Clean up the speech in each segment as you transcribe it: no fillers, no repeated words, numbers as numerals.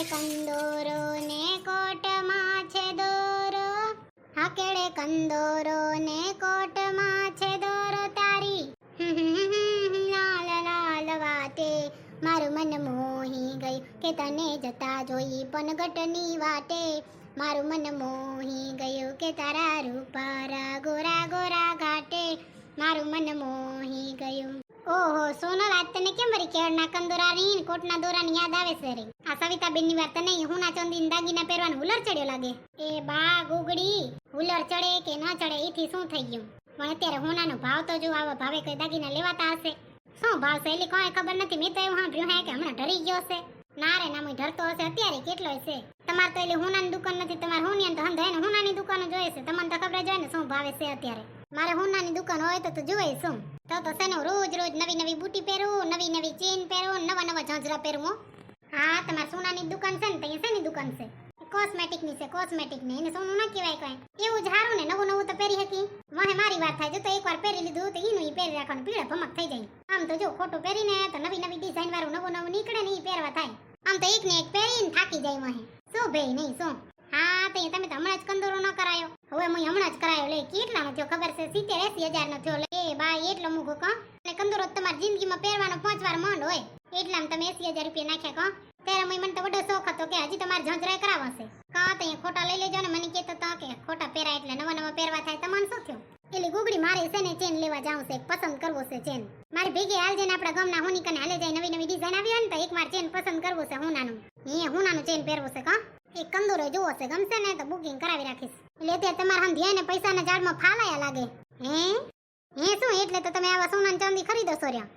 કંદોરો ને કોટમાં છે દોરો, હાકેડે કંદોરો ને કોટમાં છે દોરો તારી લાલ લાલ વાટે મારું મન મોહી ગયું કે તને જતા જોઈ પનગટની વાટે મારું મન મોહી ગયું કે તારા રૂપારા ગોરા ગોરા ઘાટે મારું મન મોહી ગયું. ઓહો સોનલ, આજ તને કેમ વળી કેળના કંદોરા રીન કોટના દોરાની યાદ આવે છે રે? આ સવિતાબેનની વાત તને હુના ચાંદીના દાગીના પહેરવાનું હુલર ચડ્યો લાગે. એ બા ગુગડી, હુલર ચડે કે ન ચડે એથી શું થઈ ગયું? પણ અત્યારે હોનાનો ભાવ તો જો આવા ભાવે કઈ દાગીના લેવાતા હશે. શું ભાવ છે એટલે કોઈ ખબર નથી. મેં તો એવું સાંભળ્યું હે કે હમણાં ઢરી ગયો છે. ના રે ના, ઢરતો હશે અત્યારે કેટલો છે. તમારે તો એટલે હોનાની દુકાન નથી, તમારે હોનિયા તો હંધાય ને હોનાની દુકાનો જોઈએ છે. તમને તો ખબર જ હોય ને શું ભાવે છે અત્યારે. મારે હોનાની દુકાન હોય તો જોઈએ શું તો છે ને રોજ રોજ નવી નવી બુટી પહેરું, નવી નવી ચેન પહેરું, નવા નવા ઝાંઝરા પહેરું. હા, તમારે સોનાની દુકાન છે ને ત્યાં શેની દુકાન છે? કોસ્મેટિક ની છે, કોસ્મેટિક ની. એને સોનું ન કહેવાય કઈ. એવું જ હારું ને, નવું નવું તો પહેરી હતી. મને મારી વાત થાય, જો તો એકવાર પહેરી લીધું તો ઈનું ઈ પહેરી રાખવાનું, પીળા ભમક થઈ જાય. આમ તો જો ખોટું પહેરીને તો નવી નવી ડિઝાઇન વાળું નવું નવું નીકળે ને ઈ પહેરવા થાય. આમ તો એક ને એક પહેરીને થાકી જાય મને. શું ભાઈ નહીં શું? હા, તો તમે તો હમણાં જ કંદોરો ન કરાયો? હવે હું હમણાં જ કરાયો. લે કેટલાનો થયો ખબર છે? 70-80 હજાર નો થયો. લે બા એટલો મૂકો કા? અને કંદોરો તમારી જિંદગીમાં પહેરવાનો 5 વાર માંડ હોય, એટલામાં તમે 80 હજાર રૂપિયા નાખ્યા કા? ત્યારે મને તો વડો શોખ હતો કે હજી તમારે ઝંઝરાય કરાવશે કા? તો ખોટા લઈ લેજો ને. મને કહેતો તો કે ખોટા પહેરાય એટલે નવા નવા પહેરવા થાય. તમને શું થયું? એલી ગુગડી, મારે છે ને ચેન લેવા જાવું છે, પસંદ કરવો છે ચેન. મારી ભેગી હાલજે ને આપણા ગામના હોની કને હાલે જાય. નવી નવી ડિઝાઇન આવી હોય ને તો એકવાર ચેન પસંદ કરવો છે હોનાનું. હોનાનું ચેન પહેરવો છે કા? એક કંદોરો જોવો છે, ગમશે ને તો બુકિંગ કરાવી રાખીશ. એટલે અત્યારે તમારે હમ ધ્યાન ને પૈસાના ઝાડમાં ફાલાયા લાગે. હે શું? એટલે તો તમે આવા સોના ચાંદી ખરીદો છો રહ્યા?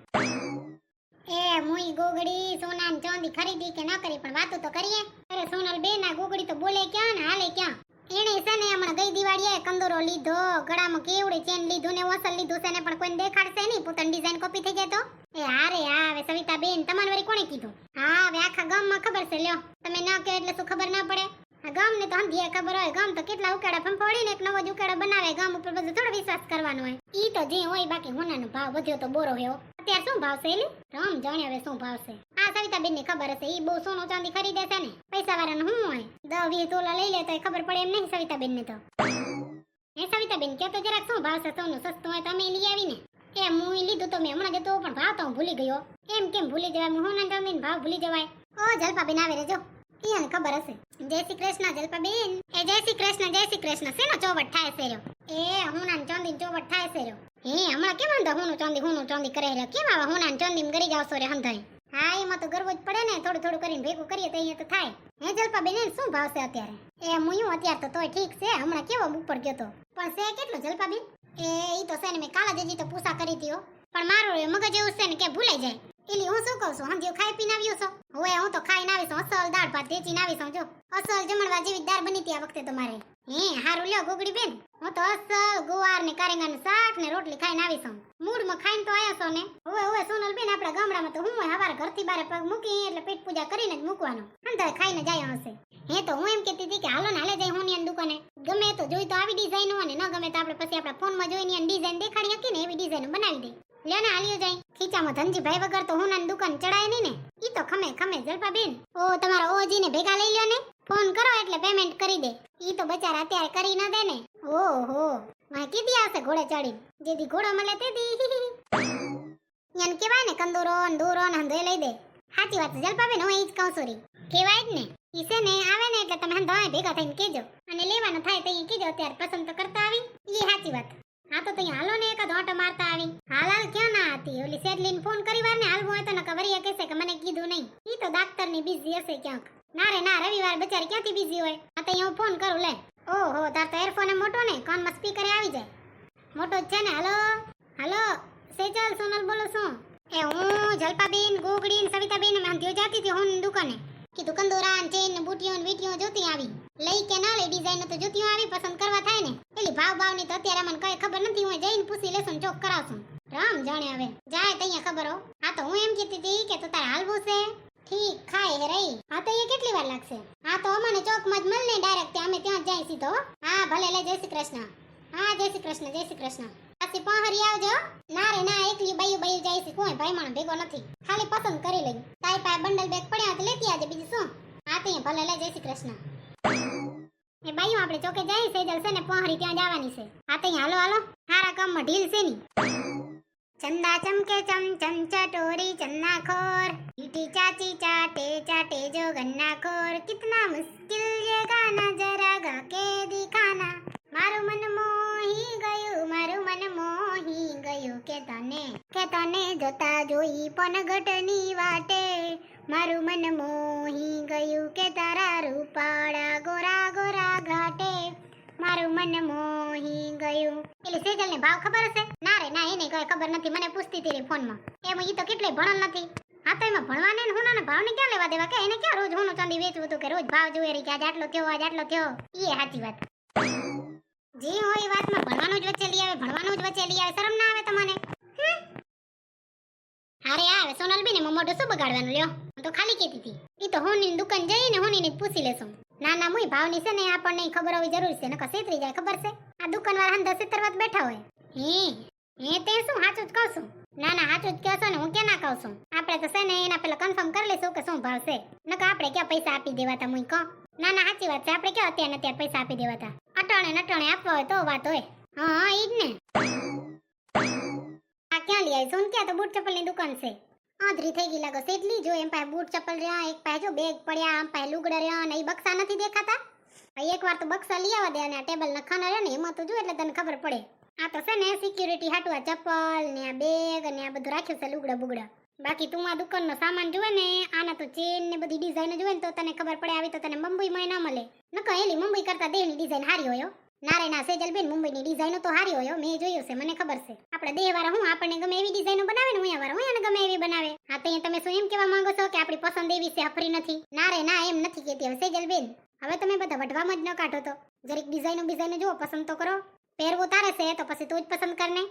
એ મુઈ ગોગડી, સોના ચાંદી ખરીદી કે ન કરી પણ વાતો તો કરીએ. અરે સોનલ બેન, આ ગોગડી તો બોલે ક્યાં ને હાલે ક્યાં? એને છે ને હમણાં ગઈ દિવાળીએ કંદોરો લીધો, ગળામાં કેવડી ચેન લીધું ને ઓસલ લીધું છે ને, પણ કોઈને દેખાડશે નહીં, પોતાની ડિઝાઇન કોપી થઈ જાય તો. એ હારે હા, હવે સવિતા બેન તમારે વળી કોણે કીધું? હા, હવે આખા ગામમાં ખબર છે. લ્યો તમે ન કહો એટલે શું ખબર ના પડે? આ ગામ ને તો હંધીએ ખબર હોય. ગામ તો કેટલા ઉકેડા ફંફોડીને એક નવો જ ઉકેડો બનાવે. ગામ ઉપર બધું થોડો વિશ્વાસ કરવાનો હોય. ઈ તો જે હોય. બાકી હોનાનો ભાવ વધ્યો તો બોરો હેવો. અત્યારે શું ભાવ છે એલી? રામ જાણે હવે શું ભાવ છે. આ સવિતા બેન ની ખબર હશે. ઈ બહુ સોનું ચાંદી ખરીદે છે ને. પૈસા વાળાનું શું હોય? 10-20 તોલા લઈ લે તો ખબર પડે એમ નહીં સવિતા બેન ને તો. હે સવિતા બેન, કે તો જરાક શું ભાવ છે સોનું? સસ્તું હોય તો અમે લઈ આવીને. એ હું લીધું તો મેં હમણાં જતો, પણ ભાવ તો હું ભૂલી ગયો. એમ કેમ ભૂલી જવાય? હોના ચાંદી ભાવ ભૂલી જવાય? ઓ જલપા બેન આવે રે જો. ઈયાને ખબર હશે. જય શ્રી કૃષ્ણ જલપા બેન. એ જય શ્રી કૃષ્ણ, જય શ્રી કૃષ્ણ. શેનો ચોવટ થાય છે રહ્યો? એ હોનાન ચાંદી ચોવટ થાય છે રહ્યો. હમણાં કેમ હંધા હોનું ચાંદી કરે રહ્યા? કેમ આવા હોનાન ચાંદી ગરી જાવશો રે હંધાઈ? હા, એમાં તો ગરવો જ પડે ને. થોડું થોડું કરીને ભેગું કરીએ તો અહીંયા તો થાય. હે જલપા બેન, શું ભાવ છે અત્યારે? એ મુયું અત્યારે તો તોય ઠીક છે. હમણાં કેવો ઉપર ગયો તો. પણ છે કેટલો જલપા બેન? ઈ તો છે ને, મેં કાલા જજી તો પૂછા કરી હતી. પણ મારું મગજ એવું છે ને કે ભૂલાઈ જાય. એલી હું શું કહું છું, હંધ્યો ખાઈ પીને આવ્યો છો? હવે હું તો ખાઈને આવી છું. અસલ દાળ ભાત વેચીને આવી છું. જો અસલ જમણવા જેવી દાળ બની હતી આ વખતે તમારે. હારું લ્યો ગોગડી બેન, હું તો અસલ ગુવાર ને કારેંગાનું શાક ને રોટલી ખાઈને આવી છું. મૂડમાં ખાઈને તો આયા છો ને. હવે સોનલ બેન, આપણા ગામડામાં તો હું હવારે ઘરથી બારે પગ મૂકી એટલે પેટ પૂજા કરીને જ મૂકવાનું. અંધારે ખાઈને જાય હશે. તો હું એમ કહેતી હતી કે હાલો ને હાલે જાય હોની દુકાને. ગમે તો જોઈ તો આવી ડિઝાઇન હોય ને, ન ગમે તો આપણે પછી આપણા ફોનમાં જોઈને ડિઝાઇન દેખાડી શકીએ ને, એવી ડિઝાઇન બનાવી દે. લ્યો ને હાલ્યો જાય. ખીચામાં ધનજીભાઈ વગર તો હોનાની દુકાન ચડાય નહીં ને. ઈ તો ખમે ખમે જલપા બેન. ઓ તમારા ઓજીને ભેગા લઈ લ્યો ને. ફોન કરો એટલે પેમેન્ટ કરી દે. ઈ તો બચારા અત્યારે કરી ન દે ને. ઓહો, વાહ કીધી આવશે ઘોડે ચડીને. જેથી ઘોડો મળે તેથી યાન કેવાય ને, કંદોરો ને દોરો ને હંધોય લઈ દે. સાચી વાત છે જલપા બેન, હું ઈ જ કહું છું રી. કેવાય જ ને. ઈ છે ને આવે ને એટલે તમે હંધોય ભેગા થઈને કેજો. અને લેવાનું થાય તો અહીં કેજો. અત્યારે પસંદ તો કરતા આવી. ઈ સાચી વાત. હા તો ત્યાં હાલો ને, એકાદ ઓટો મારતા આવી. હાલ ક્યાં ના હતી? ઓલી સેડલીને ફોન કરી વાર ને હાલવું હોય તો નકા વરિયા કહેશે કે મને કીધું નહીં. ઈ તો ડાક્ટરની બિઝી હશે ક્યાંક. ના રે ના, રવિવાર બચારી ક્યાંથી બિઝી હોય? આ તો હું ફોન કરું લે. ઓહો, તાર તો એરફોન મોટો ને, કાનમાં સ્પીકર આવી જાય. મોટો જ છે ને. હાલો હાલો સેજલ, સોનલ બોલો છું. હું જલપાબેન, ગોગડી, સવિતાબેન અમે હંધ્યો જાતી હતી હોની દુકાને. કીધું કંદોરા ને ચેન ને બુટીઓ ને વીટીઓ જોતી આવી. લઈ કે ના લઈ ડિઝાઇન તો જોતી આવી, પસંદ કરવા થાય ને. એલી ભાવ ની તો અત્યારે મને કઈ ખબર નથી. હું જઈને પૂછી લેશું, ચોક કરાવશું. રામ જાણે હવે જાય તૈયા ખબર હો. હા તો હું એમ કહેતી હતી કે તો તારે હાલવું છે? ઠીક ખાય હે રહી. હા તો એ કેટલી વાર લાગશે? હા તો અમને ચોકમાં જ મળ ને ડાયરેક્ટ, અમે ત્યાં જ જાય સીધો. હા ભલે લે. જય શ્રી કૃષ્ણ. હા જય શ્રી કૃષ્ણ, જય શ્રી કૃષ્ણ. પાછી પહોંચી આવજો. ના રે ના, એકલી બાયું જાય છે. કોઈ ભાઈ માણસ ભેગો નથી. ખાલી પસંદ કરી લઈ. તારી પાસે બંડલ બેગ પડ્યા તો લેતી આવજે. બીજું શું? હા હા તે ભલે લે, જય શ્રી કૃષ્ણ. એ બાઈઓ આપણે ચોકે જાય સેજલ છે ને પહોંરી ત્યાં જવાની છે. હા તે હાલો હાલો, હારા કામમાં ઢીલ છે ની. ચંદા ચમકે ચમ ચમ ચટોરી ચન્ના ખોર, मीठी चाची चाटे चाटे जो गन्ना खोर, कितना मुश्किल ये गाना जरा गा के दिखाना. मारू मन मोही ગયું કે તને જતા જોઈ પનગટની વાટે. મારું મન મોહી ગયું કે તારા રૂપાળા ગોરા ગોરા ઘાટે. મારું મન મોહી ગયું. એલી સેજલને ભાવ ખબર હશે? ના રે ના, એને કઈ ખબર નથી. મને પૂછતી હતી રે ફોનમાં. એમ ઈ તો કેટલે ભણલ નથી. હા તો એમાં ભણવાને ને હુનાને ભાવને ક્યાં લેવા દેવા? કે એને ક્યાં રોજ હોનું ચાંદી વેચવું હતું કે રોજ ભાવ જોવે રી કે આજ આટલો થયો આજ આટલો થયો. ઈ સાચી વાત. જે હોય વાતમાં ભણવાનું જ વચ્ચે લઈ આવે, ભણવાનું જ વચ્ચે લઈ આવે. શરમ ના આવે તમને? હારે આવે સોનલબેન, એમાં મોઢું શું બગાડવાનું લ્યો? હું તો ખાલી કહેતી હતી. ઈ તો હોની દુકાન જઈને હોનીને જ પૂછી લેશું. ના ના, મુઈ ભાવની છે ને આપણને ખબર હોવી જરૂરી છે, નકર છેતરી જાય. ખબર છે? આ દુકાનવાળા હંધા છેતરવા બેઠા હોય. હે તે શું સાચું જ કહું છું? ના ના, સાચું જ કહો છો ને, હું ક્યાં ના કહું છું. આપણે તો છે ને એના પેલા કન્ફર્મ કરી લઈશું કે શું ભાવ છે. નકર આપણે ક્યાં પૈસા આપી દેવાતા મુઈ કહો. ના ના, સાચી વાત છે. આપણે ક્યાં અત્યારે અત્યારે પૈસા આપી દેવાતા. અટાણે આપવા હોય તો વાત હોય. હા ઈ જ ને. આ ક્યાં લઈ આવી? શું ક્યાં? તો બૂટ ચપ્પલની દુકાન છે. આંધરી થઈ ગઈ લાગો સેટલી. જો એમ પાસે બૂટ ચપ્પલ રહ્યા, એક પાસે જો બેગ પડ્યા, આમ પાસે લુગડા રહ્યા, ને ઈ બક્સા નથી દેખાતા. એકવાર તો બક્સા લઈ આવવા દે અને આ ટેબલ ના ખાના રહ્યા ને એમાં તો જો એટલે તને ખબર પડે. આ તો છે ને સિક્યુરિટી હાટુ આ ચપ્પલ ને આ બેગ અને આ બધું રાખ્યું છે લુગડા બુગડા. બાકી તું આ દુકાનનો સામાન જોવે ને, આના તો ચેન ને બધી ડિઝાઇન જોવે ને તો તને ખબર પડે. આવી તો તને મુંબઈમાં ના મળે. નકર એલી મુંબઈ કરતા દેહની ડિઝાઇન હારી હોય. ના રે ના સેજલબેન, મુંબઈની ડિઝાઇનો તો હારી હોય. મેં જોયું છે, મને ખબર છે. આપણે દેહ વાળા હું આપણને ગમે એવી ડિઝાઇનો બનાવે ને, હું વાળા હું એને ગમે એવી બનાવે. હા તો તમે શું એમ કહેવા માંગો છો કે આપણી પસંદ એવી છે, હફરી નથી? ના રે ના, એમ નથી કહેતી. હવે સેજલબેન, હવે તમે બધા વઢવામાં જ ન કાઢો. તો જરીક ડિઝાઇનો જુઓ, પસંદ તો કરો. પહેરવું તારે છે તો પછી તું જ પસંદ કરને.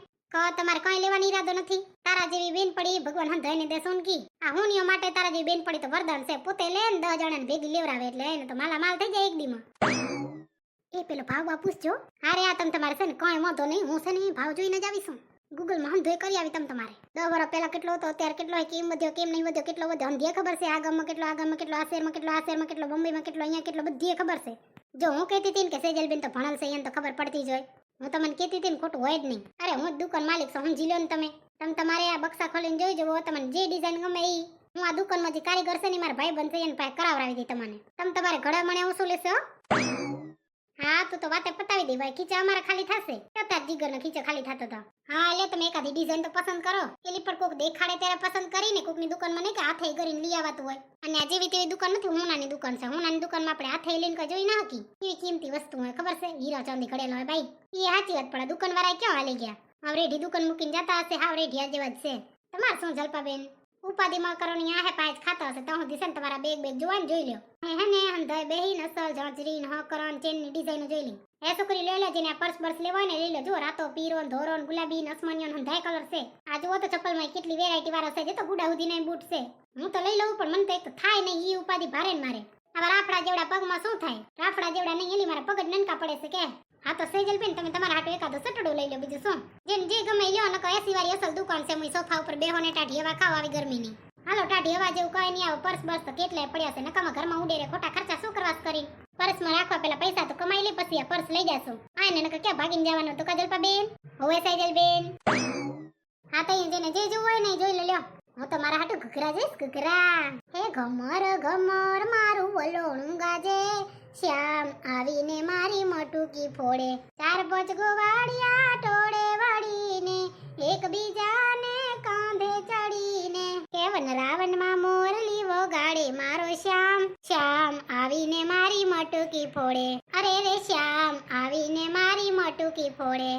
તમારે કઈ લેવાનો ઈરાદો નથી. તારા જેવી બેન પડી ભગવાન હંધાઈને દે સોનકી. આ હુનિયો માટે તારા જેવી બેન પડી તો વરદાન છે. પોતે લે ને 10 જણાને ભેગી લેવરાવે એટલે એને તો માલા માલ થઈ જાય એક દીમાં. એ પેલો ભાવ પૂછજો. અરે આ તમે તમારે છે ને કઈ વાંધો નહીં, હું છે ને ભાવ જોઈને જ આવીશું. ગૂગલમાં હંધોય કરી આવી તમે તમારે. 10 વર્ષ પહેલા કેટલો હતો, અત્યારે કેટલો હોય, કેમ વધ્યો કેમ નહીં વધ્યો, કેટલો વધ્યો હંધીએ ખબર છે. આ ગામમાં કેટલો, આ ગામમાં કેટલો, આ શહેરમાં કેટલો, આ શહેરમાં કેટલો, બોમ્બેમાં કેટલો, અહીંયા કેટલો, બધીએ ખબર છે. જો હું કહેતી હતી ને કે સેજલબેન તો ભણલ છે, એને તો ખબર પડતી જ હોય. હું તમને કહેતી હતી ને ખોટું હોય જ નહીં. અરે હું જ દુકાન માલિક છું, સમજી લો ને તમે. તમારે આ બક્સા ખોલીને જોઈ જવો, તમને જે ડિઝાઇન ગમે એ. હું આ દુકાનમાં જે કારીગર છે ને મારા ભાઈ બંધ છે એને પાસે કરાવરાવી હતી તમને. તમે તમારે ઘડા મને હું શું લેશો? હા તો વાતે પતાવી દે ભાઈ. ખીચા અમારા ખાલી થશે. તાર જીગરનો ખીચો ખાલી થતો હતો. હા એટલે તમે એકાદી ડિઝાઇન તો પસંદ કરો. એલી પર કોક દેખાડે ત્યારે પસંદ કરીને કોકની દુકાનમાં નહીં કે હાથે કરીને લઈ આવતું હોય. અને આ જેવી તેવી દુકાન નથી, હુનાની દુકાન છે. હુનાની દુકાનમાં આપણે હાથે લઈને કઈ જોઈ ના હકી. એવી કિંમતી વસ્તુ હોય ખબર છે, હીરા ચાંદી ઘડેલો હોય ભાઈ. એ સાચી વાત. પણ દુકાન વાળા ક્યાં હાલી ગયા? હાવ રેઢી દુકાન મૂકીને જતા હશે. હાવ રેઢી આ જેવા જ છે. તમારે શું જલપાબેન ઉપાધિમાં કરવાની આહે પાય ખાતા હશે. તો હું દિશે ને તમારા બેગ જોવાનું જોઈ લ્યો. હે ને હંધાય બેહી નસલ જાજરી ન હકરણ ચેનની ડિઝાઇનો જોઈ લી. એ છોકરી લઈ લે, જેને આ પર્સ લેવાય ને લઈ લે. જો રાતો પીરો ધોરો ગુલાબી અસમાનિયો હંધાય કલર છે. આ જુઓ તો ચપ્પલમાં કેટલી વેરાયટી વાળા છે. જે તો ગુડા હુધીના બૂટ છે. હું તો લઈ લઉં પણ મને તો એક તો થાય નહીં. ઈ ઉપાધિ ભારે ને મારે. આવા રાફડા જેવડા પગમાં શું થાય? રાફડા જેવડા નહીં, એલી મારા પગ જ નનકા પડે છે કે. હા તો સેજલબેન તમે તમારા હાટુ એકાદો સટડો લઈ લો, બીજું શું. જેને જે ગમે લ્યો. નકો એસી વાળી અસલ દુકાન છે. હું સોફા ઉપર બેહો ને ટાઢી હવા ખાવ આવી ગરમીની. હાલો ટાઢી હવા જેવું કઈ નહીં. આવો પર્સ બર્સ તો કેટલાય પડ્યા છે. નકામાં ઘરમાં ઉડે રે ખોટા ખર્ચા શું કરવાસ કરી. પર્સમાં રાખવા પેલા પૈસા તો કમાઈ લે, પછી આ પર્સ લઈ જાશું. આ ને નકર ક્યાં ભાગીને જવાનું તો કજલપાબેન હોવે સેજલબેન. હા તો જેને જે જોવું હોય ને જોઈ લ્યો. હું તો મારા હાટુ ઘઘરા જઈશ, ઘઘરા. હે ઘમર ઘમર મારું વલોણું ગાજે, શ્યામ આવીને મારી મટુકી ફોડે. 4-5 ગોવાળિયા ટોળે વાળીને એકબીજાને કાંધે ચડીને કેવન રાવણમાં મોરલી વગાડે મારો શ્યામ. શ્યામ આવીને મારી મટુકી ફોડે. અરે રે શ્યામ આવીને મારી મટુકી ફોડે.